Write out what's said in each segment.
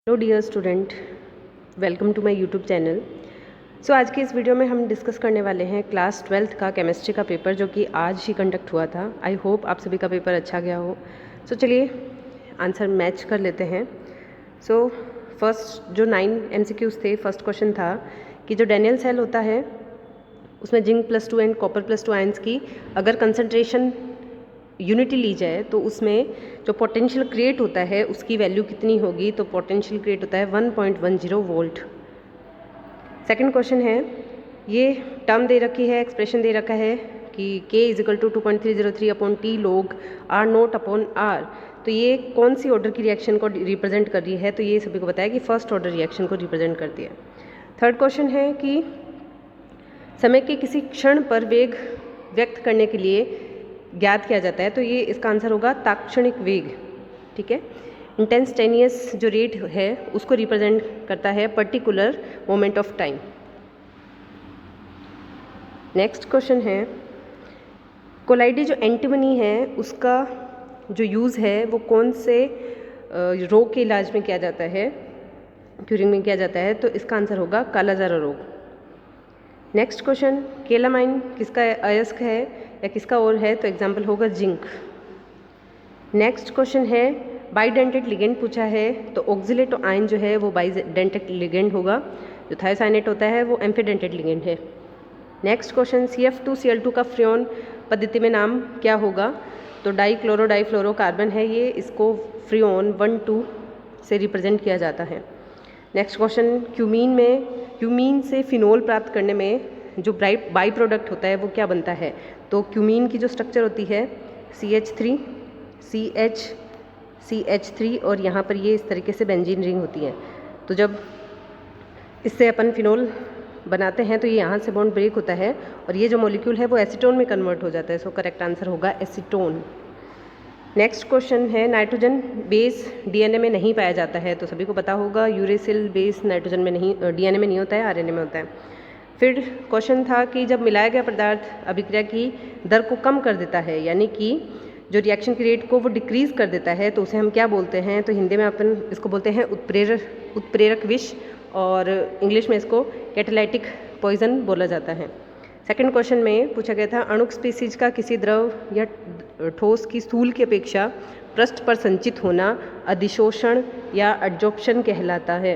Hello dear student, welcome to my YouTube channel. So आज के इस वीडियो में हम डिस्कस करने वाले हैं क्लास 12th का केमिस्ट्री का पेपर, जो कि आज ही कंडक्ट हुआ था। आई होप आप सभी का पेपर अच्छा गया हो। सो चलिए आंसर मैच कर लेते हैं। सो फर्स्ट जो 9 MCQs थे, फर्स्ट क्वेश्चन था कि जो डैनियल सेल होता है उसमें जिंक +2 एंड कॉपर +2 आयंस की अगर कंसनट्रेशन यूनिटी ली जाए तो उसमें जो पोटेंशियल क्रिएट होता है उसकी वैल्यू कितनी होगी। तो पोटेंशियल क्रिएट होता है 1.10 वोल्ट। सेकंड क्वेश्चन है, ये टर्म दे रखी है, एक्सप्रेशन दे रखा है कि K = 2.303/T log R0/R। तो ये कौन सी ऑर्डर की रिएक्शन को रिप्रेजेंट कर रही है? तो ये सभी को बताया कि फर्स्ट ऑर्डर रिएक्शन को रिप्रेजेंट करती है। थर्ड क्वेश्चन है कि समय के किसी क्षण पर वेग व्यक्त करने के लिए ज्ञात किया जाता है। तो ये इसका आंसर होगा तात्क्षणिक वेग। ठीक है, इंस्टेंटेनियस जो रेट है उसको रिप्रेजेंट करता है particular moment of time. Next question है, कोलाइडी जो एंटीमनी है उसका जो यूज़ है वो कौन से रोग के इलाज में किया जाता है, क्यूरिंग में किया जाता है? तो इसका आंसर होगा कालाजार रोग। नेक्स्ट क्वेश्चन, केलामाइन किसका अयस्क है या किसका और है? तो एग्जाम्पल होगा जिंक। नेक्स्ट क्वेश्चन है, बाइडेंटेट लिगेंड पूछा है। तो ऑक्जिलेट आयन जो है वो बाइडेंटेट लिगेंड होगा। जो थायोसाइनेट होता है वो एम्फीडेंटेट लिगेंड है। नेक्स्ट क्वेश्चन, CF2Cl2 का फ्रियोन पद्धति में नाम क्या होगा? तो डाइक्लोरोडाइफ्लोरोकार्बन है ये, इसको फ्रियोन 1,2 से रिप्रेजेंट किया जाता है। नेक्स्ट क्वेश्चन, क्यूमीन से फिनोल प्राप्त करने में जो बाई प्रोडक्ट होता है वो क्या बनता है? तो क्यूमीन की जो स्ट्रक्चर होती है CH3 CH और यहाँ पर ये इस तरीके से बेंजीन रिंग होती है। तो जब इससे अपन फिनोल बनाते हैं तो ये यहाँ से बॉन्ड ब्रेक होता है और ये जो मॉलिक्यूल है वो एसीटोन में कन्वर्ट हो जाता है। सो करेक्ट आंसर होगा एसीटोन। नेक्स्ट क्वेश्चन है, नाइट्रोजन बेस DNA में नहीं पाया जाता है। तो सभी को पता होगा यूरेसिल बेस नाइट्रोजन में नहीं, DNA में नहीं होता है, RNA में होता है। फिर क्वेश्चन था कि जब मिलाया गया पदार्थ अभिक्रिया की दर को कम कर देता है, यानी कि जो रिएक्शन की रेट को वो डिक्रीज कर देता है, तो उसे हम क्या बोलते हैं? तो हिंदी में अपन इसको बोलते हैं उत्प्रेरक विष, और इंग्लिश में इसको कैटालाइटिक पॉइजन बोला जाता है। सेकंड क्वेश्चन में पूछा गया था, अणुक स्पीसीज का किसी द्रव या ठोस की स्थूल की अपेक्षा पृष्ठ पर संचित होना अधिशोषण या एडजॉर्प्शन कहलाता है।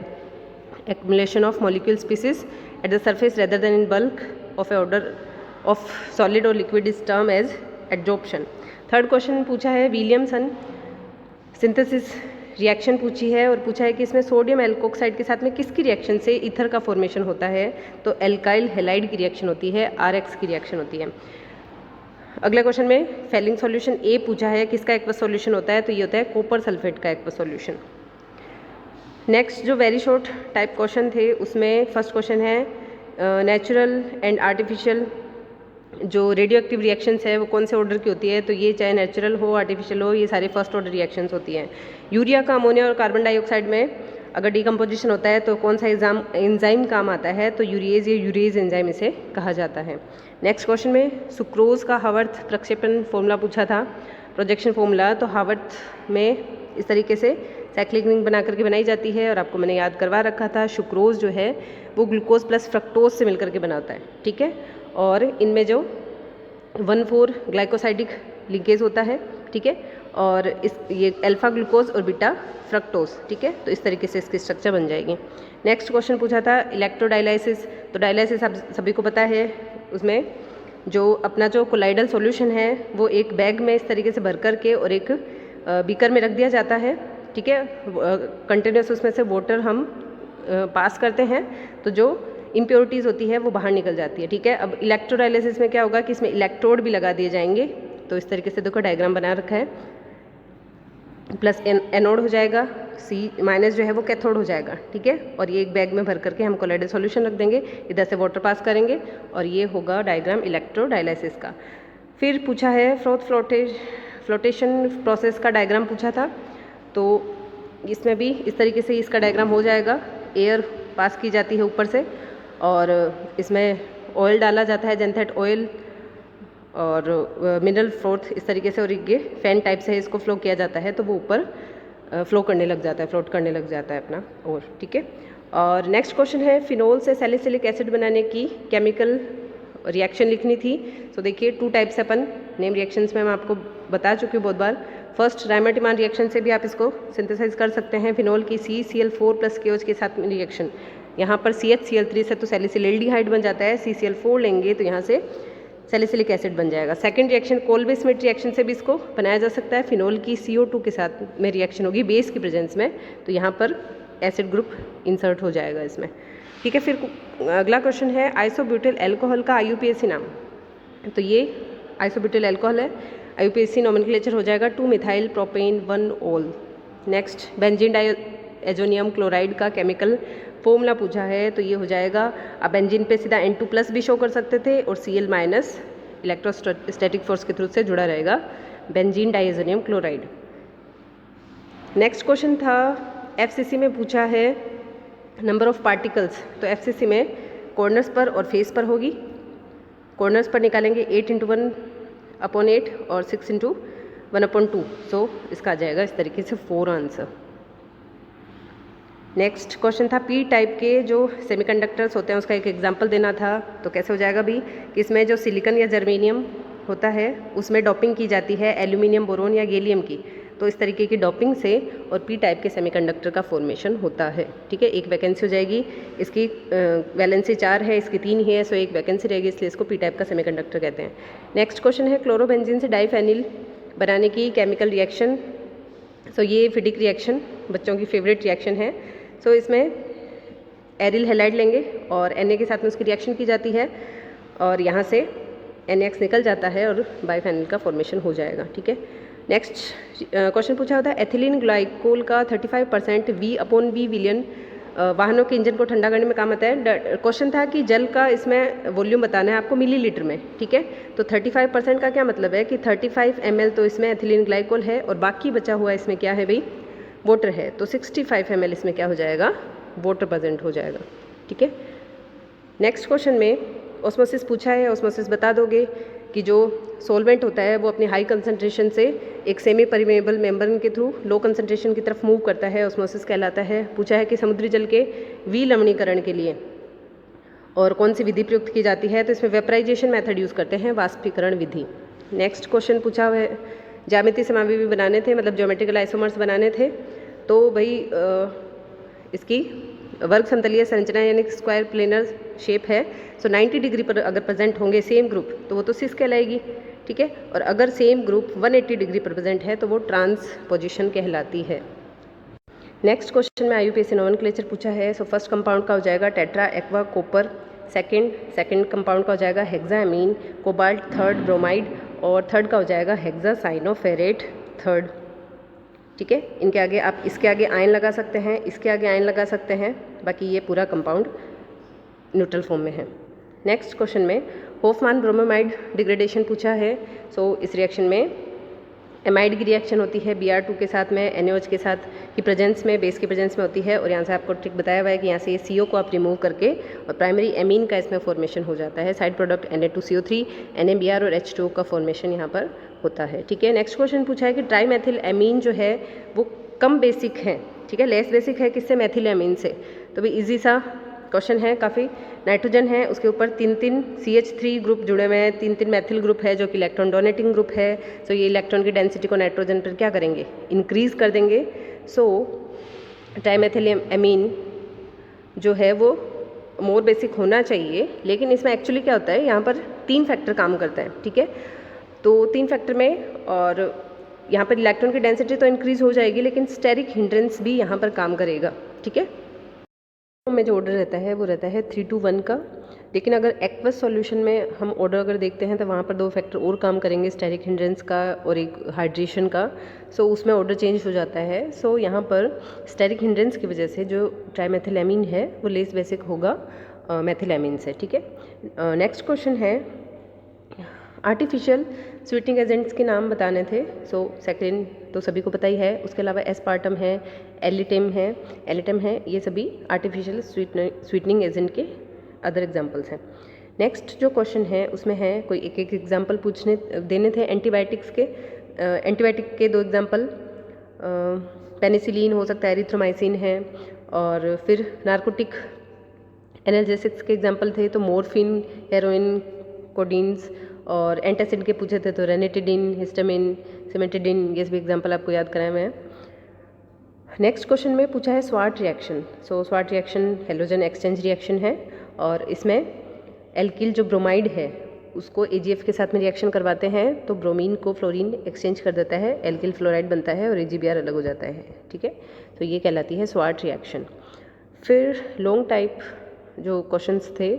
Accumulation of molecule species at the surface rather than in bulk of a order of solid और liquid is term as adsorption. Third question पूछा है, विलियमसन सिंथेसिस रिएक्शन पूछी है और पूछा है कि इसमें सोडियम एल्कोक्साइड के साथ में किसकी रिएक्शन से ईथर का फॉर्मेशन होता है? तो एल्काइल हैलाइड की रिएक्शन होती है, RX की रिएक्शन होती है। अगला क्वेश्चन में फेलिंग सॉल्यूशन A पूछा है, किसका एक्वस सॉल्यूशन होता है? तो ये होता है कॉपर सल्फेट का एक्वस सॉल्यूशन। नेक्स्ट जो वेरी शॉर्ट टाइप क्वेश्चन थे उसमें फर्स्ट क्वेश्चन है, नेचुरल एंड आर्टिफिशियल जो रेडियो एक्टिव रिएक्शंस है वो कौन से ऑर्डर की होती है? तो ये चाहे नेचुरल हो आर्टिफिशियल हो, ये सारी फर्स्ट ऑर्डर रिएक्शंस होती हैं। यूरिया का अमोनिया और कार्बन डाइऑक्साइड में अगर डिकम्पोजिशन होता है तो कौन सा एंजाइम काम आता है? तो यूरिएज या यूरेज एंजाइम इसे कहा जाता है। नेक्स्ट क्वेश्चन में सुक्रोज का हावर्थ प्रक्षेपण फॉर्मूला पूछा था, प्रोजेक्शन फॉर्मूला। तो हावर्थ में इस तरीके से साइक्लिक रिंग बना करके बनाई जाती है और आपको मैंने याद करवा रखा था, सुक्रोज जो है वो ग्लूकोज प्लस फ्रक्टोज से मिलकर के बना होता है। ठीक है, और इनमें जो 1,4 ग्लाइकोसाइडिक लिंकेज होता है। ठीक है, और ये अल्फा ग्लूकोज और बीटा फ्रक्टोज। ठीक है, तो इस तरीके से इसकी स्ट्रक्चर बन जाएगी। नेक्स्ट क्वेश्चन पूछा था इलेक्ट्रोडायलाइसिस। तो डायलाइसिस आप सभी को पता है, उसमें जो अपना जो कोलाइडल सॉल्यूशन है वो एक बैग में इस तरीके से भर करके और एक बीकर में रख दिया जाता है। ठीक है, कंटिन्यूस उसमें से वाटर हम पास करते हैं तो जो इम्प्योरिटीज़ होती है वो बाहर निकल जाती है। ठीक है, अब इलेक्ट्रोडायलिसिस में क्या होगा कि इसमें इलेक्ट्रोड भी लगा दिए जाएंगे। तो इस तरीके से देखो डायग्राम बना रखा है, प्लस एनोड हो जाएगा, C- जो है वो कैथोड हो जाएगा। ठीक है, और ये एक बैग में भर करके हम कोलाइडल सॉल्यूशन रख देंगे, इधर से वाटर पास करेंगे और ये होगा डायग्राम इलेक्ट्रोडायलिसिस का। फिर पूछा है फ्लोटेशन प्रोसेस का डायग्राम पूछा था। तो इसमें भी इस तरीके से इसका डायग्राम हो जाएगा, एयर पास की जाती है ऊपर से और इसमें ऑयल डाला जाता है, जेंथेट ऑयल और मिनरल फ्लोट इस तरीके से, और ये फैन टाइप से इसको फ्लो किया जाता है तो वो ऊपर फ्लो करने लग जाता है, फ्लोट करने लग जाता है अपना और, ठीक है। और नेक्स्ट क्वेश्चन है फिनोल से सैलिसिलिक एसिड बनाने की केमिकल रिएक्शन लिखनी थी। तो देखिए 2 टाइप से अपन नेम रिएक्शंस में मैं आपको बता चुकी हूँ बहुत बार। फर्स्ट रायमर्टिमान रिएक्शन से भी आप इसको सिंथेसाइज कर सकते हैं। फिनोल की CCl4 + KOH के साथ में रिएक्शन, यहाँ पर CHCl3 से तो सैलिसिल्डिहाइड बन जाता है, CCl4 लेंगे तो यहाँ से सैलिसिलिक एसिड बन जाएगा। Second reaction Kolbe Smith reaction से भी इसको बनाया जा सकता है। फिनोल की CO2 के साथ में रिएक्शन होगी बेस की प्रेजेंस में, तो यहाँ पर एसिड ग्रुप इंसर्ट हो जाएगा इसमें, ठीक है। फिर अगला क्वेश्चन है आइसोब्यूटिल अल्कोहल का IUPAC नाम। तो ये आइसोब्यूटिल अल्कोहल है, IUPAC नोमेनक्लेचर हो जाएगा 2-मिथाइल प्रोपेन 1-ऑल। नेक्स्ट बेंजीन डाइएजोनियम क्लोराइड का केमिकल फॉर्मूला पूछा है, तो ये हो जाएगा, आप बेंजीन पे सीधा N2+ भी शो कर सकते थे और Cl- इलेक्ट्रोस्टैटिक फोर्स के थ्रू से जुड़ा रहेगा benzene diazonium chloride. Next question था FCC में पूछा है नंबर ऑफ पार्टिकल्स। तो FCC में कॉर्नर्स पर और फेस पर होगी। कॉर्नर्स पर निकालेंगे 8 × 1/8 और 6 × 1/2। सो इसका आ जाएगा इस तरीके से 4 आंसर। नेक्स्ट क्वेश्चन था P टाइप के जो सेमीकंडक्टर्स होते हैं उसका एक एग्जांपल देना था। तो कैसे हो जाएगा भी कि इसमें जो सिलिकॉन या जर्मेनियम होता है उसमें डॉपिंग की जाती है एल्यूमिनियम, बोरोन या गैलियम की। तो इस तरीके की डॉपिंग से और P टाइप के सेमीकंडक्टर का फॉर्मेशन होता है, ठीक है। एक वैकेंसी हो जाएगी, इसकी वैलेंसी 4 है, इसकी 3 ही है, सो एक वैकेंसी रहेगी, इसलिए इसको P टाइप का सेमीकंडक्टर कहते हैं। नेक्स्ट क्वेश्चन है क्लोरोबेंजीन से डाइफेनिल बनाने की केमिकल रिएक्शन। सो ये फिडिक रिएक्शन बच्चों की फेवरेट रिएक्शन है। सो इसमें एरिल हैलाइड लेंगे और Na के साथ में उसकी रिएक्शन की जाती है और यहाँ से NaX निकल जाता है और बाइफेनिल का फॉर्मेशन हो जाएगा, ठीक है। नेक्स्ट क्वेश्चन पूछा होता है एथिलीन ग्लाइकोल का 35% V/V विलियन वाहनों के इंजन को ठंडा करने में काम आता है। क्वेश्चन था कि जल का इसमें वॉल्यूम बताना है आपको मिलीलीटर में, ठीक है। तो 35% का क्या मतलब है कि 35 ml तो इसमें एथिलीन ग्लाइकोल है और बाकी बचा हुआ इसमें क्या है भाई, वाटर है। तो 65 ml इसमें क्या हो जाएगा, वाटर प्रेजेंट हो जाएगा, ठीक है। नेक्स्ट क्वेश्चन में ऑस्मोसिस पूछा है। ऑस्मोसिस बता दोगे कि जो सॉल्वेंट होता है वो अपनी हाई कंसंट्रेशन से एक सेमी परमेबल मेम्ब्रेन के थ्रू लो कंसंट्रेशन की तरफ मूव करता है, ऑस्मोसिस कहलाता है। पूछा है कि समुद्री जल के विलवणीकरण के लिए और कौन सी विधि प्रयुक्त की जाती है, तो इसमें वेपराइजेशन मेथड यूज़ करते हैं, वाष्पीकरण विधि। नेक्स्ट क्वेश्चन पूछा हुआ है ज्यामितीय समावयवी बनाने थे, मतलब ज्योमेट्रिकल आइसोमर्स बनाने थे। तो भाई इसकी वर्ग समतलीय संरचना यानी स्क्वायर प्लेनर शेप है। सो 90 डिग्री पर अगर प्रेजेंट होंगे सेम ग्रुप तो वो तो सिस कहलाएगी, ठीक है। और अगर सेम ग्रुप 180 डिग्री पर प्रेजेंट है तो वो ट्रांसपोजिशन कहलाती है। नेक्स्ट क्वेश्चन में IUPAC नोमेनक्लेचर पूछा है। सो फर्स्ट कंपाउंड का हो जाएगा tetra aqua copper, second compound का हो जाएगा हेक्सामीन कोबाल्ट, थर्ड ब्रोमाइड और थर्ड का हो जाएगा हेक्सासाइनोफेरेट थर्ड, ठीक है। इनके आगे आप इसके आगे आयन लगा सकते हैं, इसके आगे आयन लगा सकते हैं, बाकी ये पूरा कंपाउंड न्यूट्रल फॉर्म में है। नेक्स्ट क्वेश्चन में होफमान ब्रोमोमाइड डिग्रेडेशन पूछा है। सो इस रिएक्शन में एमाइड की रिएक्शन होती है Br2 के साथ में NaOH के साथ की प्रेजेंस में, बेस की प्रेजेंस में होती है। और यहाँ से आपको ट्रिक बताया हुआ है कि यहाँ से ये CO को आप रिमूव करके और प्राइमरी एमीन का इसमें फॉर्मेशन हो जाता है। साइड प्रोडक्ट Na2CO3 NaBr और H2O का फॉर्मेशन यहाँ पर होता है, ठीक है। नेक्स्ट क्वेश्चन पूछा है कि ट्राईमेथिल एमीन जो है वो कम बेसिक है, ठीक है, लेस बेसिक है किससे, मेथिल एमीन से। तो भी ईजी सा क्वेश्चन है काफ़ी। नाइट्रोजन है, उसके ऊपर 3 CH3 ग्रुप जुड़े हुए हैं, 3 मैथिल ग्रुप है जो कि इलेक्ट्रॉन डोनेटिंग ग्रुप है। सो ये इलेक्ट्रॉन की डेंसिटी को नाइट्रोजन पर क्या करेंगे, इंक्रीज कर देंगे। सो ट्राईमेथिल एमीन जो है वो मोर बेसिक होना चाहिए, लेकिन इसमें एक्चुअली क्या होता है, यहाँ पर 3 फैक्टर काम करते हैं, ठीक है। तो 3 फैक्टर में और यहाँ पर इलेक्ट्रॉन की डेंसिटी तो इंक्रीज हो जाएगी, लेकिन स्टेरिक हिंड्रेंस भी यहाँ पर काम करेगा, ठीक है। में जो ऑर्डर रहता है वो रहता है 3-1 का, लेकिन अगर एक्वस सॉल्यूशन में हम ऑर्डर अगर देखते हैं तो वहाँ पर 2 फैक्टर और काम करेंगे, स्टेरिक हिंड्रेंस का और एक हाइड्रेशन का। सो उसमें ऑर्डर चेंज हो जाता है। सो यहाँ पर स्टेरिक हिंड्रेंस की वजह से जो ट्राईमेथिलएमीन है वो लेस बेसिक होगा मेथिलएमीन से, ठीक है। नेक्स्ट क्वेश्चन है आर्टिफिशियल स्वीटनिंग एजेंट्स के नाम बताने थे। सो सेकेंड तो सभी को पता ही है, उसके अलावा एस्पार्टम है, एलिटम है, ये सभी आर्टिफिशियल स्वीटनिंग एजेंट के अदर एग्जांपल्स हैं। नेक्स्ट जो क्वेश्चन है उसमें है कोई एक एग्जांपल पूछने देने थे एंटीबायोटिक्स के। एंटीबायोटिक के 2 एग्जांपल पेनिसिलिन हो सकता है, एरिथ्रोमाइसिन है। और फिर नार्कोटिक एनाल्जेसिक्स के एग्जांपल थे तो मॉर्फिन, हेरोइन, कोडीन्स। और एंटासिड के पूछे थे तो रेनिटिडिन, हिस्टामिन, सिमेटिडिन, ये भी एग्जांपल आपको याद कराए मैं। नेक्स्ट क्वेश्चन में पूछा है Swarts reaction. So Swarts reaction halogen exchange reaction है और इसमें एल्किल जो ब्रोमाइड है उसको AgF के साथ में रिएक्शन करवाते हैं तो ब्रोमीन को फ्लोरीन एक्सचेंज कर देता है, एल्किल फ्लोराइड बनता है और AgBr अलग हो जाता है। ठीक है, तो ये कहलाती है स्वार्ट रिएक्शन। फिर लॉन्ग टाइप जो क्वेश्चंस थे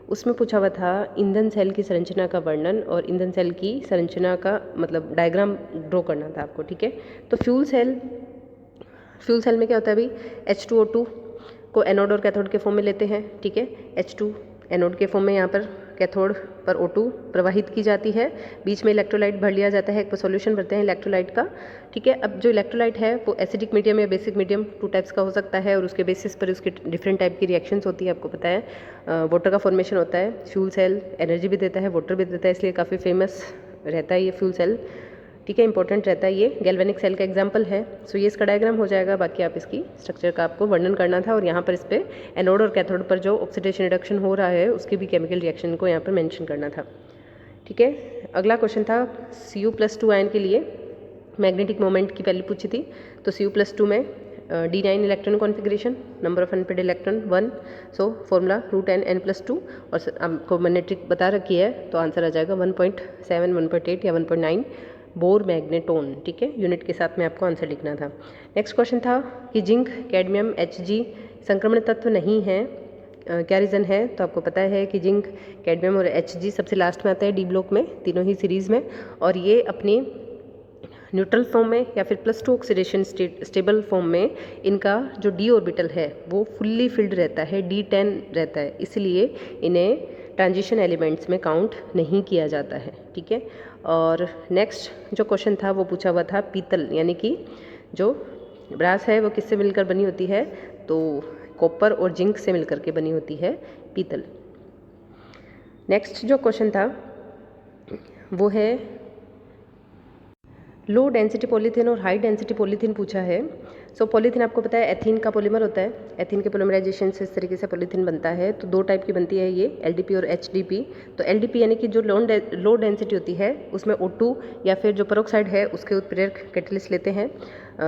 उसमें पूछा हुआ था ईंधन सेल की संरचना का वर्णन और ईंधन सेल की संरचना का मतलब डायग्राम ड्रॉ करना था आपको। ठीक है, तो फ्यूल सेल में क्या होता है अभी, H2O2 को एनोड और कैथोड के फॉर्म में लेते हैं। ठीक है, H2 एनोड के फॉर्म में यहाँ पर कैथोड पर O2 प्रवाहित की जाती है, बीच में इलेक्ट्रोलाइट भर लिया जाता है, एक सॉल्यूशन भरते हैं इलेक्ट्रोलाइट का। ठीक है, अब जो इलेक्ट्रोलाइट है वो एसिडिक मीडियम या बेसिक मीडियम 2 टाइप्स का हो सकता है और उसके बेसिस पर उसके डिफरेंट टाइप की रिएक्शंस होती है। आपको पता है वाटर का फॉर्मेशन होता है। फ्यूल सेल एनर्जी भी देता है, वाटर भी देता है, इसलिए काफ़ी फेमस रहता है ये फ्यूल सेल। ठीक है, इंपॉर्टेंट रहता है ये, गैल्वेनिक सेल का एग्जांपल है। सो ये इसका डायग्राम हो जाएगा, बाकी आप इसकी स्ट्रक्चर का आपको वर्णन करना था और यहाँ पर इस पर एनोड और कैथोड पर जो ऑक्सीडेशन रिडक्शन हो रहा है उसकी भी केमिकल रिएक्शन को यहाँ पर मेंशन करना था। ठीक है, अगला क्वेश्चन था Cu+2 आयन के लिए मैग्नेटिक मोमेंट की पहले पूछी थी। तो Cu+2 में D9 electron configuration, number of unpaired electron 1। So formula √n+2 और आपको मैग्नेटिक बता रखी है तो आंसर आ जाएगा 1.7, 1.8 या 1.9 बोर मैग्नेटोन। ठीक है, यूनिट के साथ में आपको आंसर लिखना था। नेक्स्ट क्वेश्चन था कि जिंक, कैडमियम, Hg संक्रमण तत्व नहीं है, क्या रीज़न है। तो आपको पता है कि जिंक, कैडमियम और Hg सबसे लास्ट में आता है डी ब्लॉक में, तीनों ही सीरीज़ में, और ये अपनी न्यूट्रल फॉर्म में या फिर +2 ऑक्सीडेशन स्टेबल फॉर्म में इनका जो d ऑर्बिटल है वो फुल्ली फिल्ड रहता है, D10 रहता है, इसलिए इन्हें ट्रांजिशन एलिमेंट्स में काउंट नहीं किया जाता है। ठीक है, और नेक्स्ट जो क्वेश्चन था वो पूछा हुआ था पीतल, यानी कि जो ब्रास है वो किससे मिलकर बनी होती है, तो कॉपर और जिंक से मिलकर के बनी होती है पीतल। नेक्स्ट जो क्वेश्चन था वो है लो डेंसिटी पॉलीथीन और हाई डेंसिटी पॉलीथीन पूछा है। सो पॉलीथीन आपको पता है एथीन का पॉलीमर होता है, एथीन के पॉलीमराइजेशन से इस तरीके से पॉलीथीन बनता है। तो 2 टाइप की बनती है ये, LDP और HDP। तो LDP यानी कि जो लो डेंसिटी होती है उसमें O2 या फिर जो पेरोक्साइड है उसके उत्प्रेरक कैटलिस्ट लेते हैं,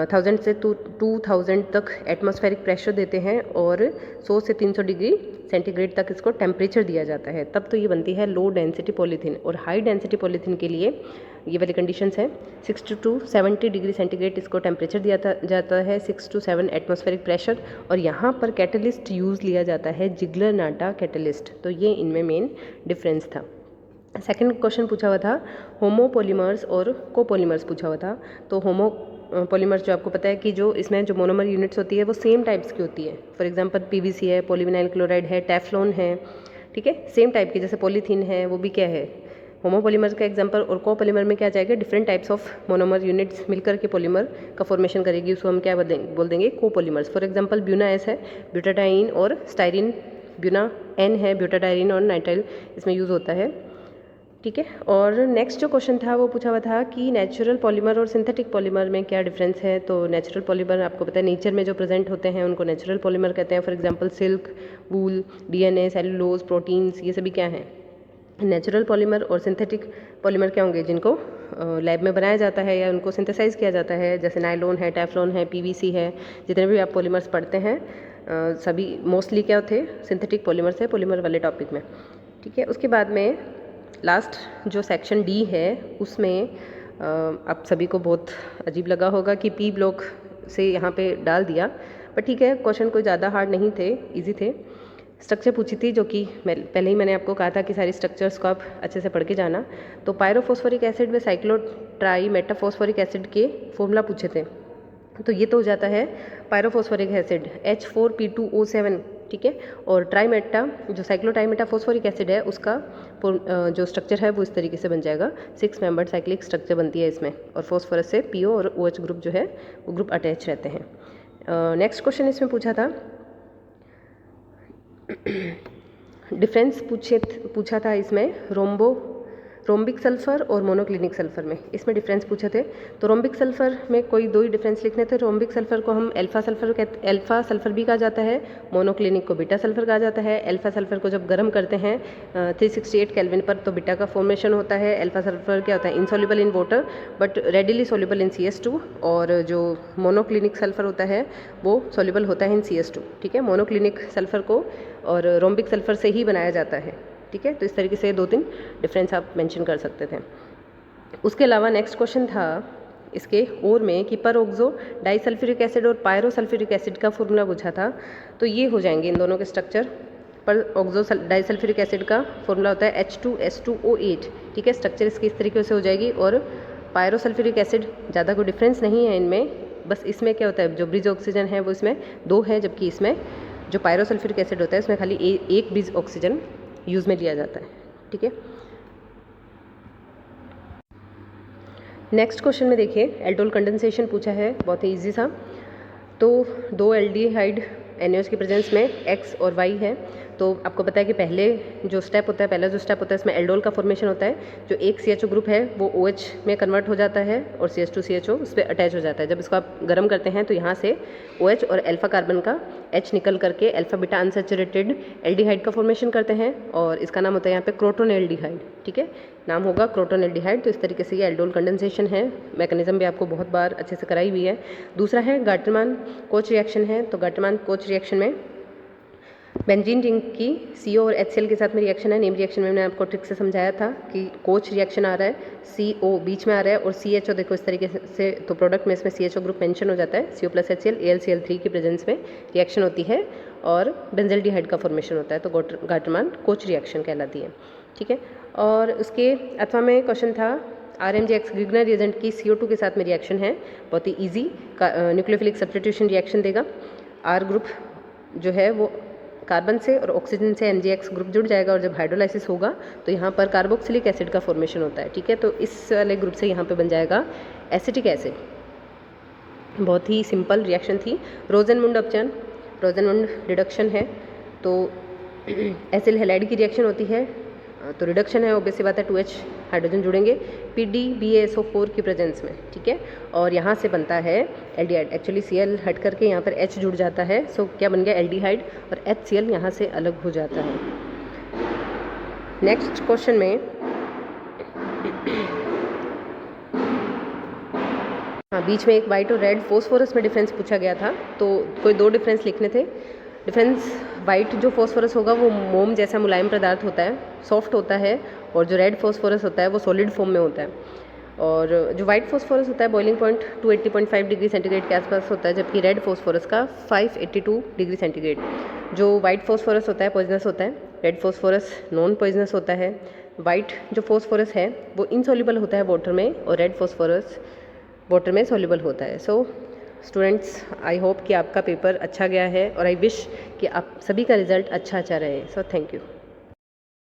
1000 से 2000 तक एटमॉस्फेरिक प्रेशर देते हैं और 100 से 300 डिग्री सेंटीग्रेड तक इसको टेम्परेचर दिया जाता है, तब तो ये बनती है लो डेंसिटी पॉलीथीन। और हाई डेंसिटी पॉलीथीन के लिए ये वाली कंडीशंस हैं, 60 to 70 डिग्री सेंटीग्रेड इसको टेम्परेचर दिया जाता है, 6 to 7 एटमॉस्फेरिक प्रेशर, और यहाँ पर कैटलिस्ट यूज़ लिया जाता है जिग्लर-नाटा कैटलिस्ट। तो ये इनमें मेन डिफरेंस था। सेकंड क्वेश्चन पूछा हुआ था होमोपॉलीमर्स और कोपॉलीमर्स पूछा हुआ था। तो होमोपॉलीमर्स जो आपको पता है कि जो इसमें जो मोनोमर यूनिट्स होती है वो सेम टाइप्स की होती है। फॉर एग्जांपल PVC है, पॉलीविनाइल क्लोराइड है, टेफ्लॉन है। ठीक है, सेम टाइप की, जैसे पॉलीथीन है वो भी क्या है होमोपॉलीमर का एग्जांपल। और कोपॉलीमर में क्या जाएगा, different types of monomer units मिलकर के पॉलीमर का फॉर्मेशन करेगी, उसको हम क्या बोल देंगे copolymers. For example Buena S है, ब्यूटाडाइन और स्टाइरिन, ब्यूना N है, ब्यूटाडाइन और नाइट्राइल इसमें यूज़ होता है। ठीक है, और नेक्स्ट जो क्वेश्चन था वो पूछा हुआ था कि नेचुरल पॉलीमर और सिंथेटिक पॉलीमर में क्या डिफरेंस है। तो नेचुरल पॉलीमर आपको पता है नेचर में जो प्रेजेंट होते हैं उनको नेचुरल पॉलीमर कहते हैं। For example silk, wool, DNA, cellulose, proteins, ये सभी क्या हैं नेचुरल पॉलीमर। और सिंथेटिक पॉलीमर क्या होंगे, जिनको लैब में बनाया जाता है या उनको सिंथेसाइज किया जाता है, जैसे नायलॉन है, टेफ्लॉन है, PVC है, जितने भी आप पॉलीमर्स पढ़ते हैं सभी मोस्टली क्या थे सिंथेटिक पॉलीमर्स है पॉलीमर वाले टॉपिक में। ठीक है, उसके बाद में लास्ट जो सेक्शन D है उसमें आप सभी को बहुत अजीब लगा होगा कि P ब्लॉक से यहाँ पे डाल दिया, पर ठीक है, क्वेश्चन कोई ज़्यादा हार्ड नहीं थे, इजी थे। स्ट्रक्चर पूछी थी जो कि पहले ही मैंने आपको कहा था कि सारी स्ट्रक्चर्स को आप अच्छे से पढ़ के जाना। तो पायरोफॉस्फोरिक एसिड व साइक्लोट्राई मेटाफॉस्फोरिक एसिड के फॉर्मूला पूछे थे। तो ये तो हो जाता है पायरोफॉस्फोरिक एसिड H4P2O7। ठीक है, और ट्राईमेटा जो साइक्लोट्राईमेटा फॉस्फोरिक एसिड है उसका जो स्ट्रक्चर है वो इस तरीके से बन जाएगा, 6 मेंबर्ड साइक्लिक स्ट्रक्चर बनती है इसमें, और फॉस्फोरस से PO और OH ग्रुप जो है वो ग्रुप अटैच रहते हैं। नेक्स्ट क्वेश्चन इसमें पूछा था डिफरेंस पूछा था इसमें रोम्बो रोम्बिक सल्फर और मोनोक्लिनिक सल्फर में, इसमें डिफरेंस पूछे थे। तो रोम्बिक सल्फर में कोई दो ही डिफरेंस लिखने थे। रोम्बिक सल्फर को हम अल्फा सल्फर भी कहा जाता है, मोनोक्लिनिक को बीटा सल्फर कहा जाता है। अल्फा सल्फर को जब गर्म करते हैं 368 केल्विन पर तो बीटा का फॉर्मेशन होता है। अल्फा सल्फर क्या होता है, insoluble in water but readily soluble in CS2, और जो मोनोक्लिनिक सल्फर होता है वो सॉल्युबल होता है इन CS2। ठीक है, मोनोक्लिनिक सल्फर को और रोम्बिक सल्फर से ही बनाया जाता है। ठीक है, तो इस तरीके से 2-3 डिफरेंस आप मेंशन कर सकते थे। उसके अलावा नेक्स्ट क्वेश्चन था इसके और में कि पर ऑक्सो डाइसल्फ्यूरिक एसिड और पायरोसल्फ्यूरिक एसिड का फॉर्मूला पूछा था। तो ये हो जाएंगे इन दोनों के स्ट्रक्चर। पर ऑक्सो डाइसल्फ्यूरिक एसिड का फॉर्मूला होता है H2S2O8। ठीक है, स्ट्रक्चर इसकी इस तरीके से हो जाएगी। और पायरोसल्फ्यूरिक एसिड ज़्यादा कोई डिफरेंस नहीं है इनमें, बस इसमें क्या होता है, जो ब्रिज ऑक्सीजन है वो इसमें 2 है, जबकि इसमें जो पायरोसल्फ्यूरिक एसिड होता है इसमें खाली एक ब्रिज ऑक्सीजन यूज़ में लिया जाता है। ठीक है, नेक्स्ट क्वेश्चन में देखिए एल्डोल कंडेंसेशन पूछा है, बहुत ही ईजी सा। तो 2 एल्डिहाइड NaOH की प्रेजेंस में X और Y है। तो आपको पता है कि पहला जो स्टेप होता है इसमें एल्डोल का फॉर्मेशन होता है। जो एक CHO ग्रुप है वो OH में कन्वर्ट हो जाता है और CH2CHO उस पर अटैच हो जाता है। जब इसको आप गर्म करते हैं तो यहाँ से OH और अल्फा कार्बन का H निकल करके अल्फा बीटा अनसैचुरेटेड एल्डिहाइड का फॉर्मेशन करते हैं, और इसका नाम होता है यहाँ पे क्रोटोन एल्डिहाइड। ठीक है, नाम होगा क्रोटोन एल्डिहाइड। तो इस तरीके से ये एल्डोल कंडेंसेशन है। मैकेनिज्म भी आपको बहुत बार अच्छे से कराई हुई है। दूसरा है गाल्टरमान कोच रिएक्शन है। तो गाल्टरमान कोच रिएक्शन में बेंजीन रिंग की CO और HCl के साथ में रिएक्शन है। नेम रिएक्शन में मैंने आपको ट्रिक से समझाया था कि कोच रिएक्शन आ रहा है, CO बीच में आ रहा है और CHO देखो इस तरीके से। तो प्रोडक्ट में इसमें CHO ग्रुप मेंशन हो जाता है। CO + HCl AlCl3 की प्रेजेंस में रिएक्शन होती है और बेंजल्डिहाइड का फॉर्मेशन होता है। तो गाल्टरमान कोच रिएक्शन कहलाती है। ठीक है, और उसके अथवा में क्वेश्चन था RMGX ग्रिग्नर रिएजेंट की CO2 के साथ में रिएक्शन है, बहुत ही ईजी न्यूक्लियोफिलिक सब्स्टिट्यूशन रिएक्शन देगा। R ग्रुप जो है वो कार्बन से और ऑक्सीजन से NGX ग्रुप जुड़ जाएगा, और जब हाइड्रोलाइसिस होगा तो यहाँ पर कार्बोक्सिलिक एसिड का फॉर्मेशन होता है। ठीक है, तो इस वाले ग्रुप से यहाँ पे बन जाएगा एसिटिक एसिड। बहुत ही सिंपल रिएक्शन थी। रोजनमुंड अपचयन, रोजनमुंड रिडक्शन है। तो एसिल हैलाइड की रिएक्शन होती है, तो रिडक्शन है, ऑब्वियस सी बात है, 2H हाइड्रोजन जुड़ेंगे PDBaSO4 की प्रेजेंस में। ठीक है, और यहाँ से बनता है एल्डिहाइड। एक्चुअली Cl हट करके यहाँ पर H जुड़ जाता है, सो क्या बन गया एल्डिहाइड, और HCl यहाँ से अलग हो जाता है। नेक्स्ट क्वेश्चन में हाँ, बीच में एक वाइट और रेड फॉस्फोरस में डिफरेंस पूछा गया था। तो कोई 2 डिफरेंस लिखने थे। डिफरेंस वाइट जो फॉस्फोरस होगा वो मोम जैसा मुलायम पदार्थ होता है, सॉफ्ट होता है, और जो रेड फॉस्फोरस होता है वो सॉलिड फॉर्म में होता है। और जो वाइट फॉस्फोरस होता है बॉइलिंग पॉइंट 280.5 डिग्री सेंटीग्रेड के आसपास होता है, जबकि रेड फॉस्फोरस का 582 डिग्री सेंटीग्रेड। जो वाइट फॉस्फोरस होता है पॉइजनस होता है, रेड फॉस्फोरस नॉन पॉइजनस होता है। वाइट जो फॉस्फोरस है वो इनसॉल्युबल होता है वाटर में, और रेड फॉस्फोरस वाटर में सॉल्युबल होता है। सो स्टूडेंट्स, आई होप कि आपका पेपर अच्छा गया है, और आई विश कि आप सभी का रिजल्ट अच्छा रहे। So thank you.